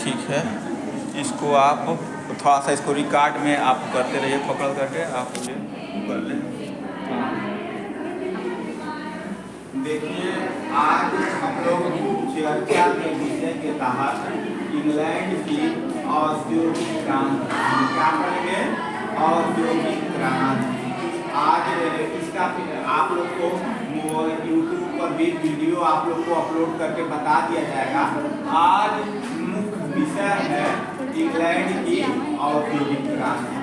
ठीक है, इसको आप थोड़ा सा इसको रिकॉर्ड में आप करते रहिए, पकड़ करके आप मुझे कर लें। देखिए, आज हम लोग चर्चा के विषय के तहत इंग्लैंड की औद्योगिक क्रांति क्या करेंगे, औद्योगिक क्रांति। आज इसका आप लोग को यूट्यूब पर भी वीडियो आप लोग को अपलोड करके बता दिया जाएगा। आज मुख्य विषय है इंग्लैंड की औद्योगिक क्रांति।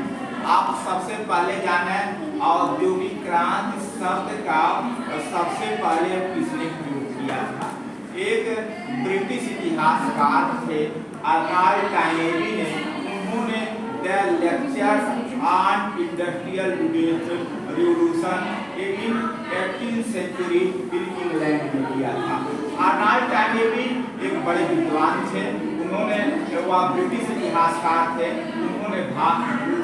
आप सबसे पहले जाने औद्योगिक क्रांति शब्द का सबसे पहले किसने प्रयोग किया था। एक ब्रिटिश इतिहासकार थे आर्नल्ड टॉयनेबी ने, उन्होंने the lectures on industrial revolution in 18th century in England में किया था। आर्नल्ड टॉयनेबी एक बड़े विद्वान थे, उन्होंने वह ब्रिटिश इतिहासकार थे, उन्होंने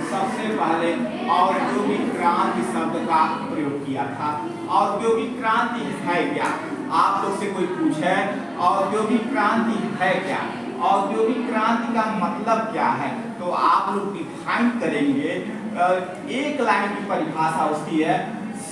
सबसे पहले औद्योगिक क्रांति शब्द का प्रयोग किया था। औद्योगिक क्रांति है क्या? आप लोग से कोई पूछे औद्योगिक क्रांति है क्या, औद्योगिक क्रांति का मतलब क्या है, तो आप लोग डिफाइन करेंगे। एक लाइन की परिभाषा उसकी है,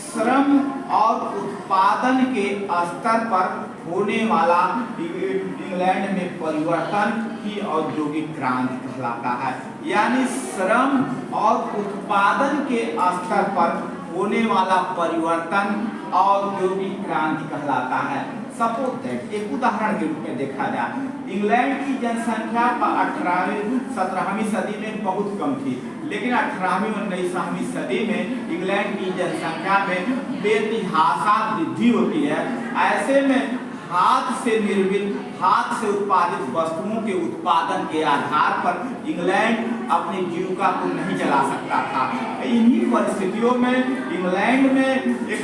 श्रम और उत्पादन के स्तर पर होने वाला इंग्लैंड में परिवर्तन ही औद्योगिक क्रांति कहलाता है। यानी श्रम और उत्पादन के स्तर पर होने वाला परिवर्तन औद्योगिक क्रांति कहलाता है। सपोज दैट, एक उदाहरण के रूप में देखा जाए, इंग्लैंड की जनसंख्या 18वीं-17वीं सदी में बहुत कम थी, लेकिन 18वीं और 19वीं सदी में इंग्लैंड की जनसंख्या में बेतहाशा वृद्धि होती है। ऐसे में हाथ से निर्मित, हाथ से उत्पादित वस्तुओं के उत्पादन के आधार पर इंग्लैंड अपनी जीविका को नहीं चला सकता था। इन्हीं परिस्थितियों में इंग्लैंड में एक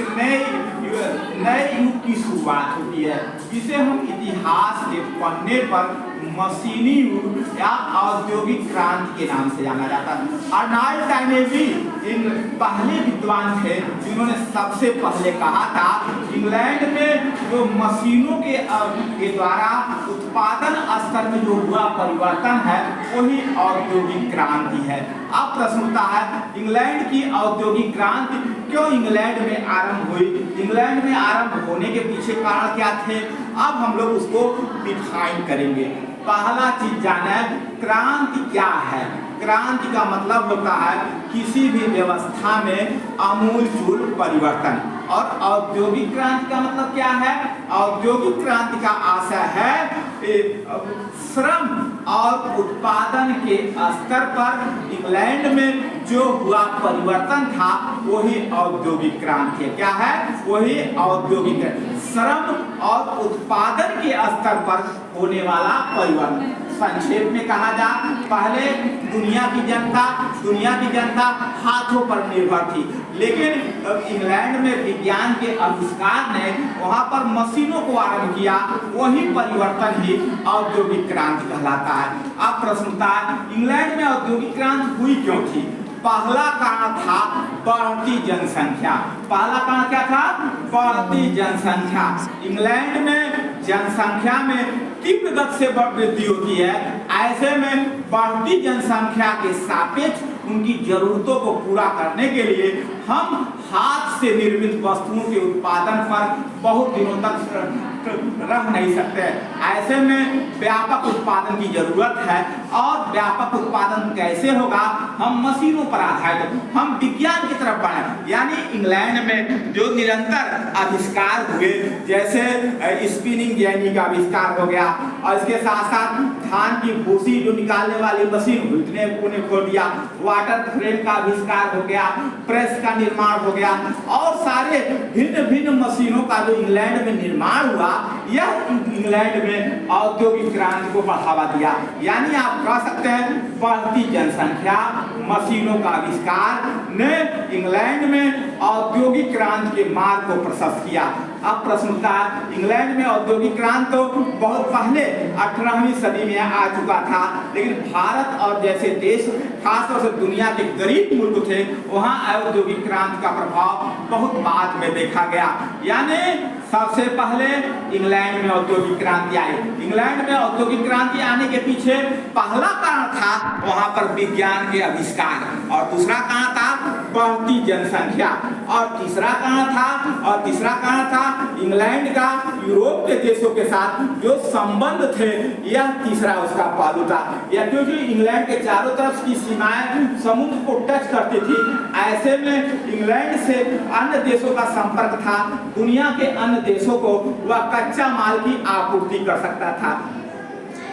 नए युग की शुरुआत होती है, जिसे हम इतिहास के पन्ने पर मशीनी युग या औद्योगिक क्रांति के नाम से जाना जाता है। आर्नल्ड टॉयनेबी इन पहले विद्वान थे जिन्होंने सबसे पहले कहा था इंग्लैंड में जो मशीनों के द्वारा उत्पादन स्तर में जो हुआ परिवर्तन है वही औद्योगिक क्रांति है। अब प्रश्न उठता है, इंग्लैंड की औद्योगिक क्रांति क्यों इंग्लैंड में आरंभ हुई, इंग्लैंड में आरंभ होने के पीछे कारण क्या थे। अब हम लोग उसको डिफाइन करेंगे। पहला चीज जाने क्रांति क्या है। क्रांति का मतलब होता है किसी भी व्यवस्था में आमूलचूल परिवर्तन, और औद्योगिक क्रांति का मतलब क्या है। औद्योगिक क्रांति का आशय है श्रम और उत्पादन के स्तर पर इंग्लैंड में जो हुआ परिवर्तन था वही औद्योगिक क्रांति है। क्या है? वही औद्योगिक श्रम और उत्पादन के स्तर पर होने वाला परिवर्तन। संक्षेप में कहा जा, पहले दुनिया की जनता हाथों पर निर्भर थी, लेकिन इंग्लैंड में विज्ञान के आविष्कार ने वहां पर मशीनों को आरंभ किया, वही परिवर्तन ही औद्योगिक क्रांति कहलाता है। अब प्रश्न उठता है, इंग्लैंड में औद्योगिक क्रांति हुई क्यों थी। पहला कारण था बढ़ती जनसंख्या। पहला कारण क्या था? बढ़ती जनसंख्या। इंग्लैंड में जनसंख्या में तीव्र गति से वृद्धि होती है। ऐसे में बढ़ती जनसंख्या के सापेक्ष उनकी जरूरतों को पूरा करने के लिए हम हाथ से निर्मित वस्तुओं के उत्पादन पर बहुत दिनों तक रह नहीं सकते। ऐसे में व्यापक उत्पादन की जरूरत है, और व्यापक उत्पादन कैसे होगा? हम मशीनों पर आधारित, हम विज्ञान की तरफ बढ़े। यानी इंग्लैंड में जो निरंतर आविष्कार हुए, जैसे स्पिनिंग जेनी का आविष्कार हो गया, और इसके साथ साथ धान की भूसी जो निकालने वाली मशीन उन्हें खोल दिया, वाटर फ्रेम का आविष्कार हो गया, प्रेस का निर्माण हो गया, और सारे भिन्न भिन्न मशीनों का जो इंग्लैंड में निर्माण हुआ, यह इंग्लैंड में औद्योगिक क्रांति को बढ़ावा दिया। यानी आप कह सकते हैं बढ़ती जनसंख्या, मशीनों का आविष्कार ने इंग्लैंड में औद्योगिक क्रांति के मार्ग को प्रशस्त किया। अब प्रश्न उठता है, इंग्लैंड में औद्योगिक क्रांति तो बहुत पहले 18वीं सदी में आ चुका था, लेकिन भारत और जैसे देश, खासतौर से दुनिया के गरीब मुल्क थे, वहाँ औद्योगिक क्रांति का प्रभाव बहुत बाद में देखा गया। यानी सबसे पहले इंग्लैंड में औद्योगिक क्रांति आई। इंग्लैंड में औद्योगिक क्रांति आने के पीछे पहला कारण था वहां पर विज्ञान के आविष्कार, और दूसरा कारण था बढ़ती जनसंख्या, और तीसरा कारण था इंग्लैंड का यूरोप के देशों के साथ जो संबंध थे, यह तीसरा उसका पहलू था। यह क्योंकि इंग्लैंड के चारों तरफ की सीमाएं समुद्र को टच करती थी, ऐसे में इंग्लैंड से अन्य देशों का संपर्क था। दुनिया के अन्य देशों को वह कच्चा माल की आपूर्ति कर सकता था।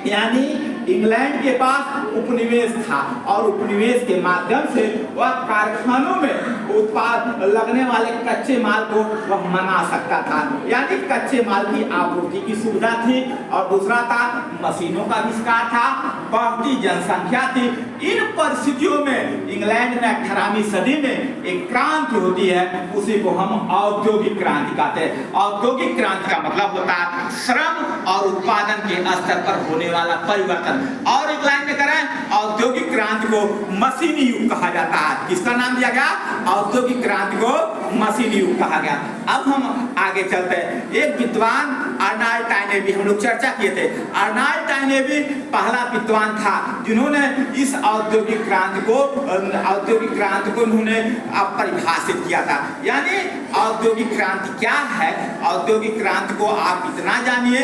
यानी इंग्लैंड के पास उपनिवेश था, और उपनिवेश के माध्यम से वह कारखानों में उत्पाद लगने वाले कच्चे माल को वह मना सकता था। यानी कच्चे माल की आपूर्ति की सुविधा थी, और दूसरा था मशीनों का आविष्कार था, बढ़ती जनसंख्या थी। इन परिस्थितियों में इंग्लैंड में 18वीं सदी में एक क्रांति होती है, उसी को हम औद्योगिक क्रांति कहते हैं। औद्योगिक क्रांति का मतलब होता है श्रम और उत्पादन के स्तर पर होने वाला परिवर्तन। और एक लाइन में करें, औद्योगिक क्रांति को मशीनी युग कहा जाता है। किसका नाम दिया गया? औद्योगिक क्रांति को मशीनी युग कहा गया। अब हम आगे चलते हैं। एक विद्वान अर्नाल्ड टाइनेबी, हम लोग चर्चा किए थे, अर्नाल्ड टाइनेबी पहला विद्वान था जिन्होंने इस औद्योगिक क्रांति को उन्होंने परिभाषित किया था। यानी औद्योगिक क्रांति क्या है? औद्योगिक क्रांति को आप इतना जानिए,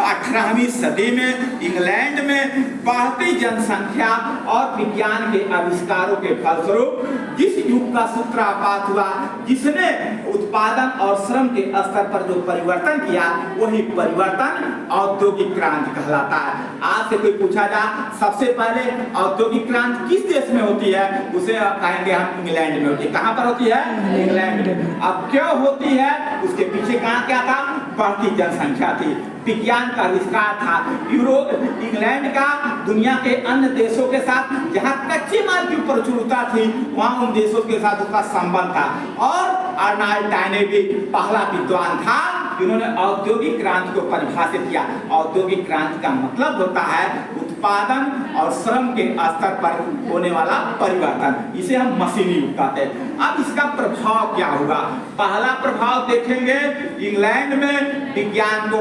18वीं सदी में इंग्लैंड में बढ़ती जनसंख्या और विज्ञान के आविष्कारों के फलस्वरूप जिस युग का सूत्रपात हुआ, जिसने उत्पादन और श्रम के स्तर पर जो परिवर्तन किया, वही परिवर्तन औद्योगिक क्रांति कहलाता है। आज से कोई पूछा जा सबसे पहले औद्योगिक क्रांति किस देश में होती है, उसे कहेंगे हम इंग्लैंड में होती है। कहाँ पर होती है? इंग्लैंड में। अब क्यों होती है? उसके पीछे कारण क्या था? बढ़ती जनसंख्या थी, विज्ञान का आविष्कार था, यूरोप, इंग्लैंड का दुनिया के अन्य देशों के साथ जहाँ कच्चे माल की प्रचुरता थी, वहाँ उन देशों के साथ उसका संबंध था। और अर्नाल्ड टाइनेबी पहला विद्वान था जिन्होंने औद्योगिक क्रांति को परिभाषित किया। औद्योगिक क्रांति का मतलब होता है उत्पादन और श्रम के स्तर पर होने वाला परिवर्तन, इसे हम मशीनी युग कहते हैं। अब इसका प्रभाव क्या होगा? पहला प्रभाव देखेंगे, इंग्लैंड में विज्ञान को,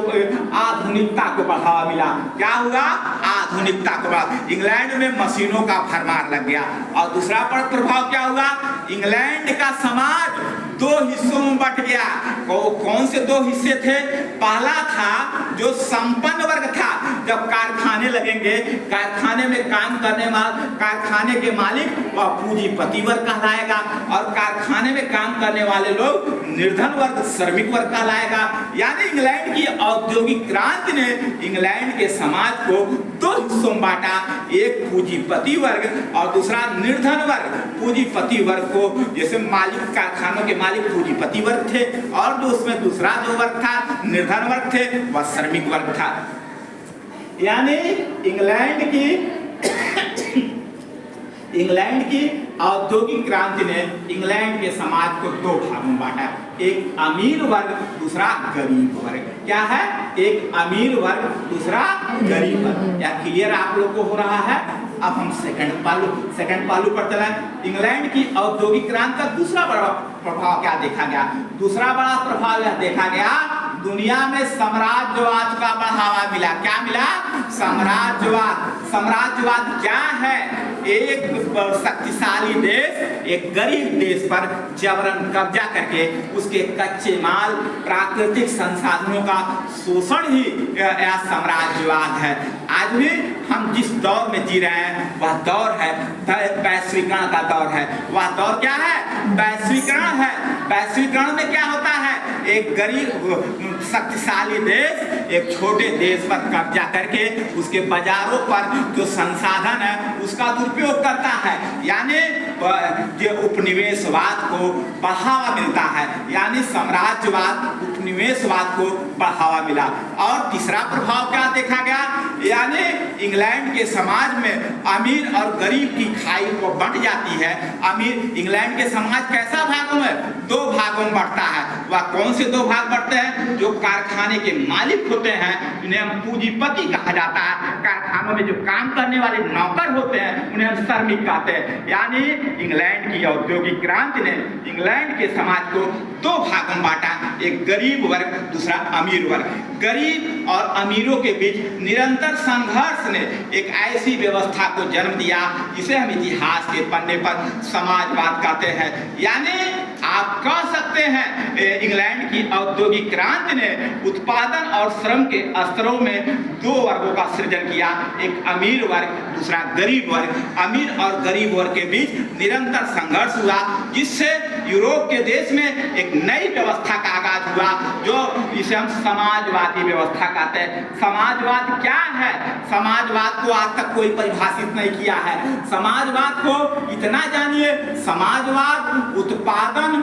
आधुनिकता को बढ़ावा मिला। क्या हुआ? आधुनिकता को बढ़ावा। इंग्लैंड में मशीनों का भरमार लग गया। और दूसरा प्रभाव क्या हुआ? इंग्लैंड का समाज दो हिस्सों में बट गया। कौन से दो हिस्से थे? पहला था जो संपन्न वर्ग था, जब कारखाने लगेंगे, कारखाने में काम करने वाले, कारखाने के मालिक वह पूंजीपति वर्ग कहलाएगा, और कारखाने में काम करने वाले लोग निर्धन वर्ग, श्रमिक वर्ग कहलाएगा। यानी इंग्लैंड की औद्योगिक क्रांति ने इंग्लैंड के समाज को दो हिस्सों में बांटा, एक पूंजीपति वर्ग और दूसरा निर्धन वर्ग। पूंजीपति वर्ग को जैसे मालिक, कारखानों के मालिक पूंजीपति वर्ग थे, और जो उसमें दूसरा जो वर्ग था, निर्धन वर्ग थे, वह श्रमिक वर्ग था। यानी इंग्लैंड की औद्योगिक क्रांति ने इंग्लैंड के समाज को दो भागों में बांटा, एक अमीर वर्ग, दूसरा गरीब वर्ग। क्या है? एक अमीर वर्ग, दूसरा गरीब वर्ग। या क्लियर आप लोग को हो रहा है? अब हम सेकंड पहलू पर चलें। इंग्लैंड की औद्योगिक क्रांति का दूसरा बड़ा प्रभाव क्या देखा गया? दूसरा बड़ा प्रभाव यह देखा गया, दुनिया में साम्राज्यवाद का बढ़ावा मिला। क्या मिला? साम्राज्यवाद क्या है? एक शक्तिशाली देश एक गरीब देश पर जबरन कब्जा करके उसके कच्चे माल, प्राकृतिक संसाधनों का शोषण ही यह साम्राज्यवाद है। आज भी हम जिस दौर में जी रहे हैं, वह दौर है वैश्वीकरण का दौर है। वह दौर क्या है? वैश्वीकरण है। वैश्वीकरण में क्या होता है? एक गरीब शक्तिशाली देश एक छोटे देश पर कब्जा करके उसके बाजारों पर जो संसाधन है उसका दुरुपयोग करता है। यानी जो उपनिवेशवाद को बढ़ावा मिलता है, यानी साम्राज्यवाद, उपनिवेशवाद को बढ़ावा मिला। और तीसरा प्रभाव क्या देखा गया? यानी इंग्लैंड के समाज में अमीर और गरीब की खाई को बंट जाती है। इंग्लैंड के समाज कैसा भागों में? दो भागों में बढ़ता है। वह कौन से दो भाग बढ़ते हैं? जो कारखाने के मालिक होते हैं उन्हें हम पूंजीपति कहा जाता है, कारखानों में जो काम करने वाले नौकर होते हैं उन्हें हम श्रमिक कहते हैं। यानी इंग्लैंड की औद्योगिक क्रांति ने इंग्लैंड के समाज को दो भागों में बांटा, एक गरीब वर्ग, दूसरा अमीर वर्ग। गरीब और अमीरों के बीच निरंतर संघर्ष ने एक ऐसी व्यवस्था को जन्म दिया जिसे हम इतिहास के पन्ने पर समाजवाद कहते हैं। यानी आप कह सकते हैं इंग्लैंड की औद्योगिक क्रांति ने उत्पादन और श्रम के स्तरों में दो वर्गों का सृजन किया, एक अमीर वर्ग, दूसरा गरीब वर्ग। अमीर और गरीब वर्ग के बीच निरंतर संघर्ष हुआ, जिससे यूरोप के देश में एक नई व्यवस्था का आगाज हुआ, जो इसे हम समाजवादी व्यवस्था कहते हैं। समाजवाद क्या है? समाजवाद को आज तक कोई परिभाषित नहीं किया है। समाजवाद को इतना जानिए, समाजवाद उत्पादन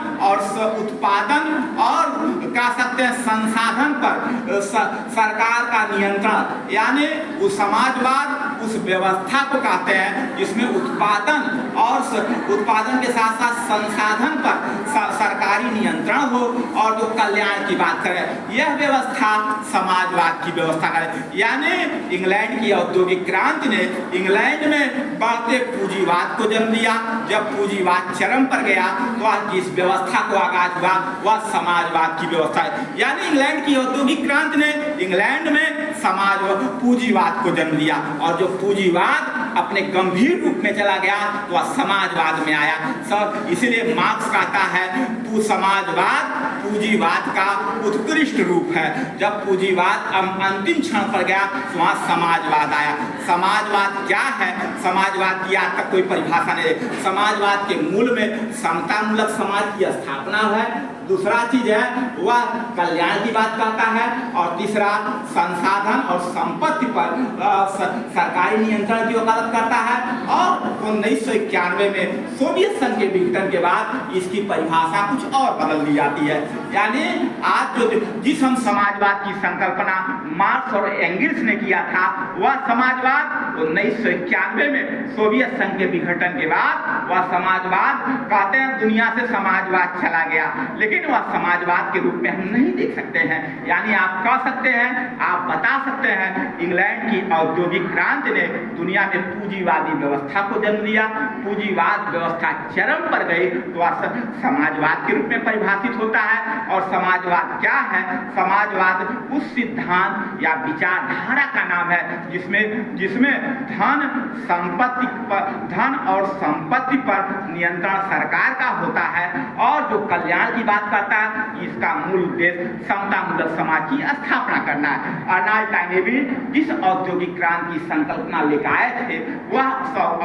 और कह सकते हैं संसाधन पर सरकार का नियंत्रण, यानी उस समाजवाद उस व्यवस्था को कहते हैं जिसमें उत्पादन के साथ साथ संसाधन पर सरकारी नियंत्रण हो और जो कल्याण की बात करें, यह व्यवस्था समाजवाद की व्यवस्था है। यानी इंग्लैंड की औद्योगिक क्रांति ने इंग्लैंड में बढ़ते पूंजीवाद को जन्म दिया। जब पूंजीवाद चरम पर गया तो आज जिस व्यवस्था को आगाज हुआ वह समाजवाद की व्यवस्था है। यानी इंग्लैंड की औद्योगिक क्रांति ने इंग्लैंड में पूंजीवाद को जन्म दिया, और जो पूंजीवाद अपने गंभीर रूप में चला गया तो वह समाजवाद में आया। इसलिए मार्क्स कहता है समाजवाद पूंजीवाद का उत्कृष्ट रूप है। जब पूंजीवाद अंतिम क्षण पर गया तो वहाँ समाजवाद आया। समाजवाद क्या है? समाजवाद की आज तक कोई परिभाषा नहीं है। समाजवाद के मूल में समतामूलक समाज की स्थापना है, दूसरा चीज है वह कल्याण की बात करता है, और तीसरा संसाधन और संपत्ति पर सरकारी नियंत्रण की वकालत करता है। और 1991 में सोवियत संघ के विघटन के बाद इसकी परिभाषा कुछ और बदल दी जाती है। यानी आज जिस हम समाजवाद की संकल्पना मार्क्स और एंगल्स ने किया था, वह समाजवाद 1991 में सोवियत संघ के विघटन के बाद वह समाजवाद कहते हैं दुनिया से समाजवाद चला गया, लेकिन वह समाजवाद के रूप में हम नहीं देख सकते हैं। यानी आप कह सकते हैं, आप बता सकते हैं इंग्लैंड की औद्योगिक क्रांति ने दुनिया में पूंजीवादी व्यवस्था को जन्म दिया। पूंजीवाद व्यवस्था चरम पर गई तो वह समाजवाद के रूप में परिभाषित होता है। और समाजवाद क्या है? समाजवाद उस सिद्धांत या विचारधारा का नाम है जिसमें धन और संपत्ति पर नियंत्रण सरकार का होता है, और जो कल्याण की बात करता है इसका मूल उद्देश्य समतामूलक समाज की स्थापना करना है। अर्नाल्ड टाइने भी जिस औद्योगिक क्रांति की संकल्पना लेकर आए थे वह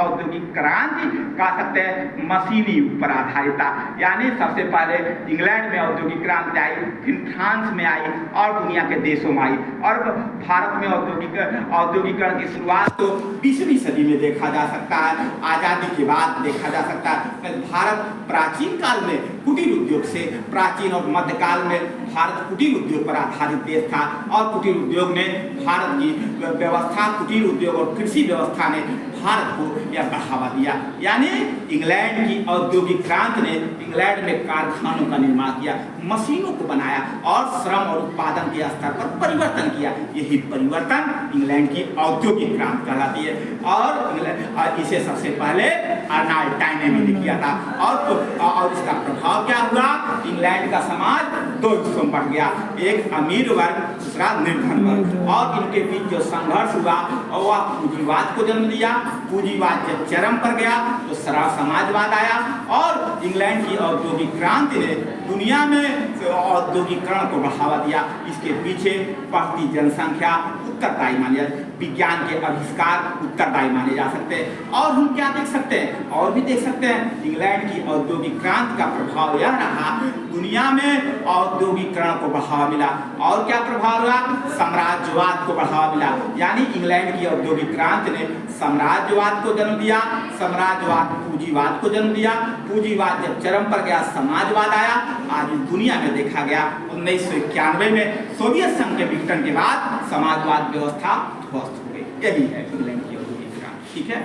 औद्योगिक क्रांति कह सकते हैं मशीनी युग पर आधारित था। यानी सबसे पहले इंग्लैंड में औद्योगिक क्रांति आई, फिर फ्रांस में आई और दुनिया के देशों में आई, और भारत में औद्योगिकरण की शुरुआत तो 20वीं सदी में देखा जा सकता है, आजादी के बाद देखा जा सकता है। भारत प्राचीन काल में कुटीर उद्योग से, प्राचीन और मध्यकाल में भारत कुटीर उद्योग पर आधारित देश था, और कुटीर उद्योग ने भारत की व्यवस्था, कुटीर उद्योग और कृषि व्यवस्था ने भारत को यह बढ़ावा दिया। यानी इंग्लैंड की औद्योगिक क्रांति ने इंग्लैंड में कारखानों का निर्माण किया, मशीनों को बनाया और श्रम और उत्पादन के स्तर पर परिवर्तन किया। यही परिवर्तन इंग्लैंड की औद्योगिक क्रांति कहलाती है। और इसे सबसे पहले अर्नाल्ड टाइने ने किया था। और इसका प्रभाव क्या हुआ? इंग्लैंड का समाज दो हिस्सों में बढ़ गया, एक अमीर वर्ग, दूसरा निर्धन वर्ग, और इनके बीच जो संघर्ष हुआ और वह पूंजीवाद को जन्म दिया। पूंजीवाद जब चरम पर गया तो समाजवाद आया, और इंग्लैंड की औद्योगिक क्रांति ने दुनिया में औद्योगिकरण को बढ़ावा दिया। इसके पीछे बढ़ती जनसंख्या उत्तरदायी मानी जाती, विज्ञान के आविष्कार उत्तरदायी माने जा सकते हैं। और हम क्या देख सकते हैं? और भी देख सकते हैं इंग्लैंड की औद्योगिक क्रांति का प्रभाव यह रहा, दुनिया में औद्योगिकरण को बढ़ावा मिला। और क्या प्रभाव हुआ? साम्राज्यवाद को बढ़ावा मिला। यानी इंग्लैंड की औद्योगिक क्रांति ने साम्राज्यवाद को जन्म दिया, साम्राज्यवाद पूंजीवाद को जन्म दिया, पूंजीवाद जब चरम पर गया समाजवाद आया। आज दुनिया में देखा गया 1991 में सोवियत संघ के विघटन के बाद समाजवाद व्यवस्था ध्वस्त हो गई। यही है इंग्लैंड की औद्योगिक क्रांति। ठीक है,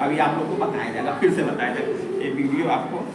अभी आप लोग को बताया जाएगा, फिर से बताया जाएगा, ये वीडियो आपको